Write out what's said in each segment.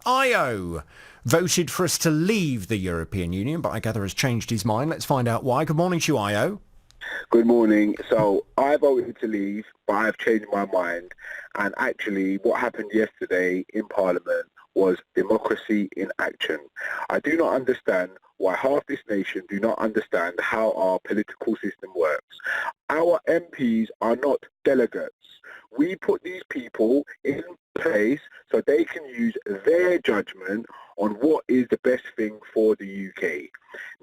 Io voted for us to leave the European Union, but I gather has changed his mind. Let's find out why. Good morning to you, Io. Good morning. So I voted to leave, but I've changed my mind. And actually, what happened yesterday in Parliament was democracy in action. I do not understand why half this nation do not understand how our political system works. Our MPs are not delegates. We put these people in place so they can use their judgment on what is the best thing for the UK.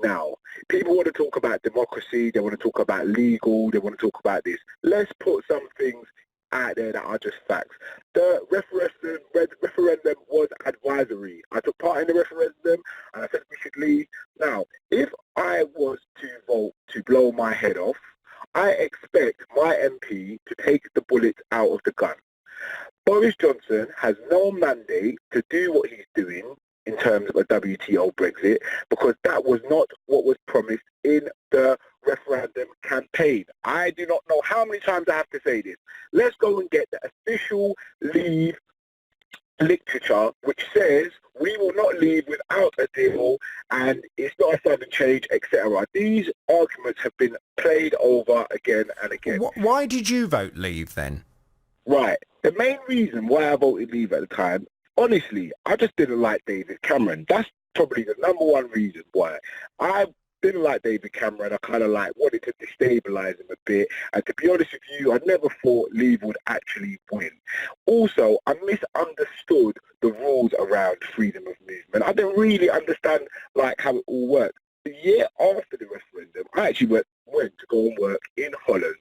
Now, people want to talk about democracy, they want to talk about legal, they want to talk about this. Let's put some things out there that are just facts. The referendum was advisory. I took part in the referendum and I said we should leave. Now, if I was to vote to blow my head off, I expect my MP to take the bullet out of the gun. Boris Johnson has no mandate to do what he's doing in terms of a WTO Brexit, because that was not what was promised in the referendum campaign. I do not know how many times I have to say this. Let's go and get the official leave literature which says we will not leave without a deal and it's not a sudden change, etc. These arguments have been played over again and again. Why did you vote leave then? Right. The main reason why I voted leave at the time, honestly, I just didn't like David Cameron. That's probably the number one reason why. I didn't like David Cameron. I kind of wanted to destabilise him a bit. And to be honest with you, I never thought Leave would actually win. Also, I misunderstood the rules around freedom of movement. I didn't really understand how it all worked. The year after the referendum, I actually went to go and work in Holland.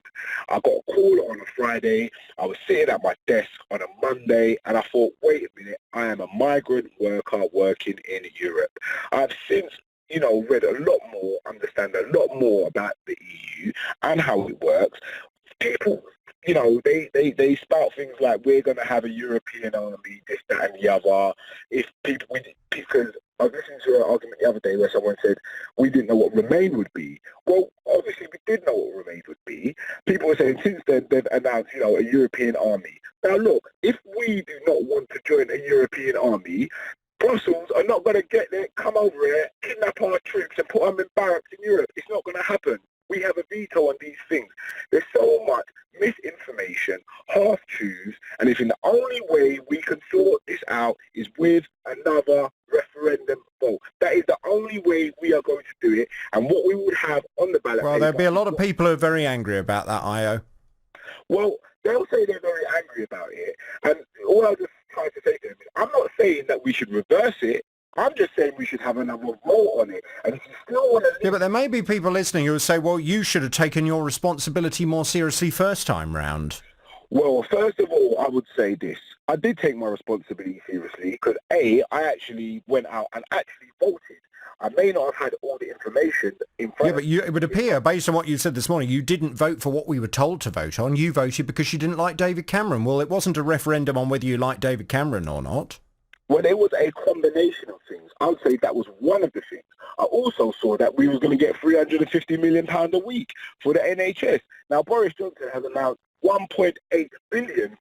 I got a call on a Friday. I was sitting at my desk on a Monday, and I thought, wait a minute, I am a migrant worker working in Europe. I've since read a lot more, understand a lot more about the EU and how it works. People, they spout things like we're going to have a European army, this, that, and the other. Because I was listening to an argument the other day where someone said we didn't know what Remain would be. Well, obviously we did know what Remain would be. People were saying since then they've announced, a European army. Now look, if we do not want to join a European army, Brussels are not going to get there, come over here, kidnap our troops and put them in barracks in Europe. It's not going to happen. We have a veto on these things. There's so much misinformation, half-truths, and if the only way we can sort this out is with another referendum vote. That is the only way we are going to do it, and what we would have on the ballot... Well, there'll be a lot of people who are very angry about that, Io. Well, they'll say they're very angry about it, and all I'll just try to say to them is, I'm not saying that we should reverse it. I'm just saying we should have another vote on it. And if you still want to... Yeah, but there may be people listening who will say, well, you should have taken your responsibility more seriously first time round. Well, first of all, I would say this. I did take my responsibility seriously because, I actually went out and actually voted. I may not have had all the information in front of me. Yeah, but it would appear, based on what you said this morning, you didn't vote for what we were told to vote on. You voted because you didn't like David Cameron. Well, it wasn't a referendum on whether you liked David Cameron or not. Well, it was a combination of things. I would say that was one of the things. I also saw that we was going to get £350 million a week for the NHS. Now, Boris Johnson has announced £1.8 billion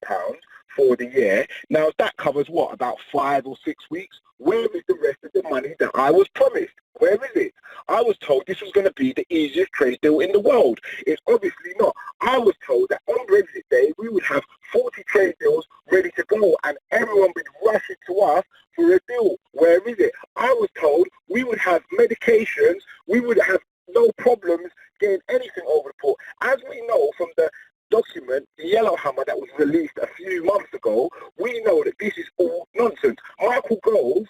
for the year. Now, that covers what, about 5 or 6 weeks? Where is the rest of the money that I was promised? Where is it? I was told this was going to be the easiest trade deal in the world. It's obviously not. I was told that on Brexit Day, we would have 40 trade deals ready to go and everyone would rush it to us for a deal. Where is it? I was told we would have medications, we would have no problems getting anything over the port. As we know from the document, the Yellow Hammer that was released a few months ago, we know that this is all nonsense. Michael Gove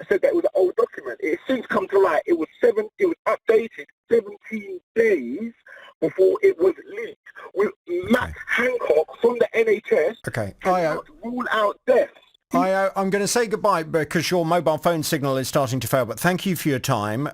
said that it was an old document. It has since come to light. It was updated 17 days before it was leaked. With Matt Hancock from the NHS to rule out deaths. I'm going to say goodbye because your mobile phone signal is starting to fail, but thank you for your time.